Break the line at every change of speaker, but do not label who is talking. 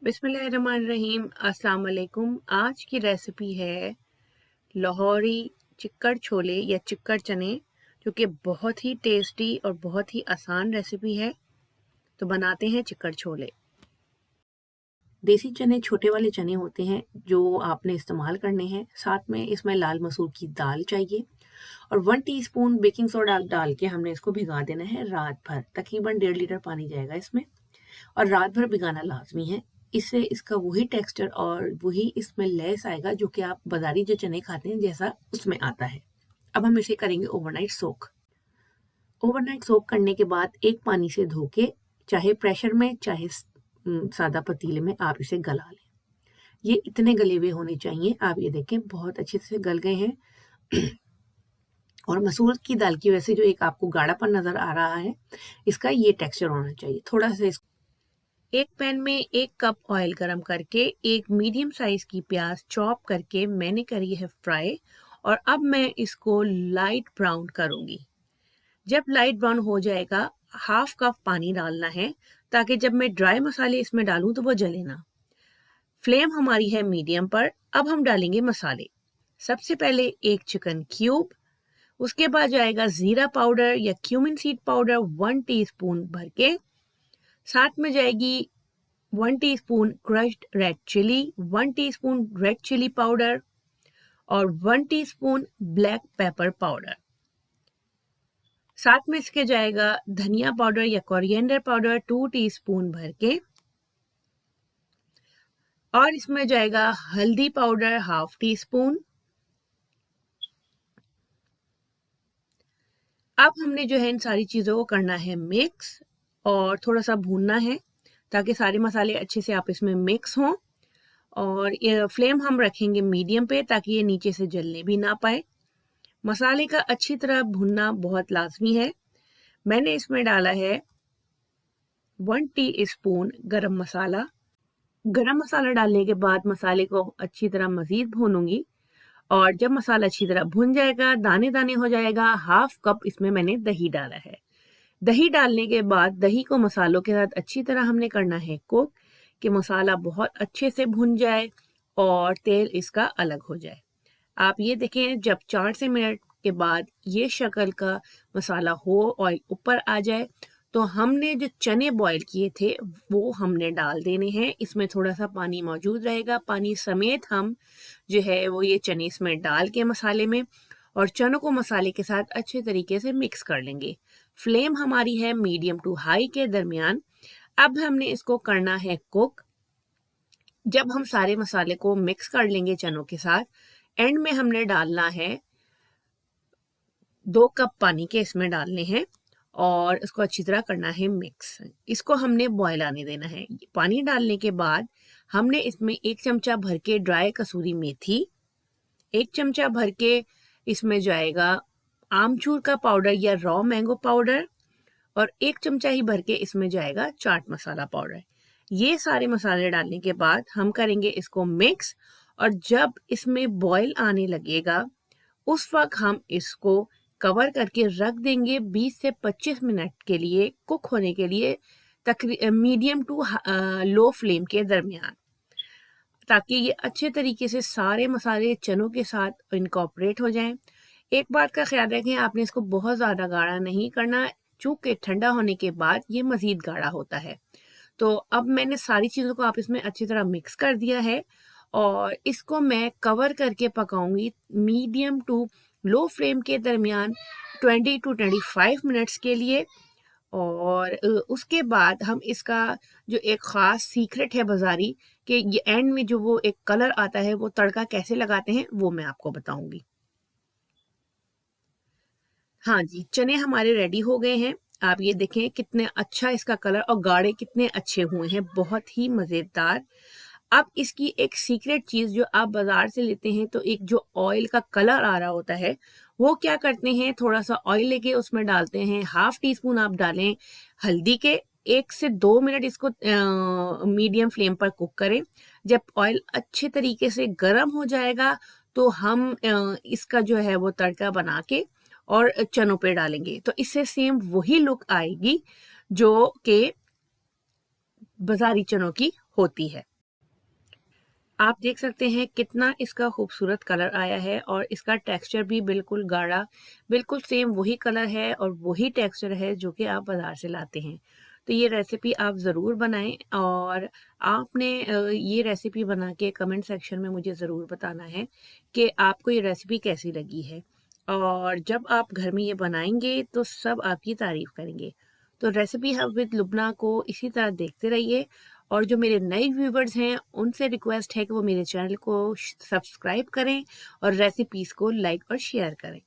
बिस्मिल्लाहिर्रहमानिर्रहीम। अस्सलाम वालेकुम। आज की रेसिपी है लाहौरी चिक्कड़ छोले या चिक्कड़ चने, जो कि बहुत ही टेस्टी और बहुत ही आसान रेसिपी है। तो बनाते हैं चिक्कड़ छोले। देसी चने छोटे वाले चने होते हैं जो आपने इस्तेमाल करने हैं। साथ में इसमें लाल मसूर की दाल चाहिए और 1 टीस्पून बेकिंग सोडा डाल के हमने इसको भिगा देना है रात भर। तकरीबन 1.5 लीटर पानी जाएगा इसमें और रात भर भिगाना लाजमी है। इससे इसका वही टेक्सचर और वही इसमें लेस आएगा जो कि आप बाजारी जो चने खाते हैं जैसा उसमें आता है। अब हम इसे करेंगे ओवरनाइट सोक। ओवरनाइट सोक करने के बाद एक पानी से धो के, चाहे प्रेशर में चाहे सादा पतीले में, आप इसे गला लें। ये इतने गले हुए होने चाहिए। आप ये देखें बहुत अच्छे से गल गए हैं और मसूर की दाल की वजह से जो एक आपको गाढ़ापन नजर आ रहा है, इसका ये टेक्सचर होना चाहिए। थोड़ा सा एक पैन में 1 कप ऑयल गरम करके एक मीडियम साइज की प्याज चॉप करके मैंने करी है फ्राई, और अब मैं इसको लाइट ब्राउन करूंगी। जब लाइट ब्राउन हो जाएगा, 1/2 कप पानी डालना है ताकि जब मैं ड्राई मसाले इसमें डालूं तो वो जले ना। फ्लेम हमारी है मीडियम पर। अब हम डालेंगे मसाले। सबसे पहले एक चिकन क्यूब, उसके बाद जाएगा जीरा पाउडर या क्यूमिन सीड पाउडर 1 टीस्पून भर के, साथ में जाएगी 1 teaspoon crushed red chilli, 1 teaspoon red chilli powder और 1 टीस्पून ब्लैक पेपर पाउडर। साथ में इसके जाएगा धनिया पाउडर या कोरिएंडर पाउडर 2 टीस्पून भर के, और इसमें जाएगा हल्दी पाउडर 1/2 टीस्पून। अब हमने जो है इन सारी चीज़ों को करना है मिक्स और थोड़ा सा भूनना है ताकि सारे मसाले अच्छे से आप इसमें मिक्स हों। और ये फ्लेम हम रखेंगे मीडियम पे ताकि ये नीचे से जलने भी ना पाए। मसाले का अच्छी तरह भुनना बहुत लाजमी है। मैंने इसमें डाला है 1 टीस्पून गरम मसाला। गरम मसाला डालने के बाद मसाले को अच्छी तरह मज़ीद भूनूंगी, और जब मसाला अच्छी तरह भुन जाएगा, दाने दाने हो जाएगा, 1/2 कप इसमें मैंने दही डाला है। दही डालने के बाद दही को मसालों के साथ अच्छी तरह हमने करना है कुक, कि मसाला बहुत अच्छे से भुन जाए और तेल इसका अलग हो जाए। आप ये देखें, जब 4 से मिनट के बाद ये शक्ल का मसाला हो, ऑयल ऊपर आ जाए, तो हमने जो चने बॉईल किए थे वो हमने डाल देने हैं। इसमें थोड़ा सा पानी मौजूद रहेगा। पानी समेत हम जो है वो ये चने इसमें डाल के मसाले में, और चनों को मसाले के साथ अच्छे तरीके से मिक्स कर लेंगे। फ्लेम हमारी है मीडियम टू हाई के दरमियान। अब हमने इसको करना है कुक। जब हम सारे मसाले को मिक्स कर लेंगे चनों के साथ, एंड में हमने डालना है 2 कप पानी के इसमें डालने हैं और इसको अच्छी तरह करना है मिक्स। इसको हमने बॉयल आने देना है। पानी डालने के बाद हमने इसमें 1 चमचा भर के ड्राई कसूरी मेथी, 1 चमचा भर के इसमें जाएगा आमचूर का पाउडर या रॉ मैंगो पाउडर, और 1 चमचा ही भर के इसमें जाएगा चाट मसाला पाउडर। ये सारे मसाले डालने के बाद हम करेंगे इसको मिक्स, और जब इसमें बॉयल आने लगेगा उस वक्त हम इसको कवर करके रख देंगे 20 से 25 मिनट के लिए कुक होने के लिए, मीडियम टू लो फ्लेम के दरमियान, ताकि ये अच्छे तरीके से सारे मसाले चनों के साथ इनकॉर्पोरेट हो जाएं। एक बात का ख्याल रखें, आपने इसको बहुत ज़्यादा गाढ़ा नहीं करना, चूँकि ठंडा होने के बाद ये मज़ीद गाढ़ा होता है। तो अब मैंने सारी चीज़ों को आप इसमें अच्छी तरह मिक्स कर दिया है, और इसको मैं कवर करके पकाऊंगी मीडियम टू लो फ्लेम के दरमियान 20 टू 25 मिनट्स के लिए। और उसके बाद हम इसका जो एक ख़ास सीक्रेट है बाज़ारी, कि ये एंड में जो वो एक कलर आता है वो तड़का कैसे लगाते हैं वो मैं आपको बताऊंगी। हाँ जी, चने हमारे रेडी हो गए हैं। आप ये देखें कितने अच्छा इसका कलर और गाढ़े कितने अच्छे हुए हैं, बहुत ही मज़ेदार। अब इसकी एक सीक्रेट चीज़, जो आप बाज़ार से लेते हैं तो एक जो ऑयल का कलर आ रहा होता है, वो क्या करते हैं, थोड़ा सा ऑयल लेके उसमें डालते हैं। 1/2 टीस्पून आप डालें हल्दी के। 1 से 2 मिनट इसको मीडियम फ्लेम पर कुक करें। जब ऑयल अच्छे तरीके से गर्म हो जाएगा तो हम इसका जो है वो तड़का बना के और चनों पे डालेंगे, तो इससे सेम वही लुक आएगी जो कि बाज़ारी चनों की होती है। आप देख सकते हैं कितना इसका खूबसूरत कलर आया है और इसका टेक्सचर भी बिल्कुल गाढ़ा, बिल्कुल सेम वही कलर है और वही टेक्सचर है जो कि आप बाज़ार से लाते हैं। तो ये रेसिपी आप ज़रूर बनाएँ और आपने ये रेसिपी बना के कमेंट सेक्शन में मुझे ज़रूर बताना है कि आपको ये रेसिपी कैसी लगी है। और जब आप घर में ये बनाएँगे तो सब आपकी तारीफ़ करेंगे। तो रेसिपी हब विद लुब्ना को इसी तरह देखते रहिए और जो मेरे नए व्यूवर्स हैं उनसे रिक्वेस्ट है कि वो मेरे चैनल को सब्सक्राइब करें और रेसिपीज़ को लाइक और शेयर करें।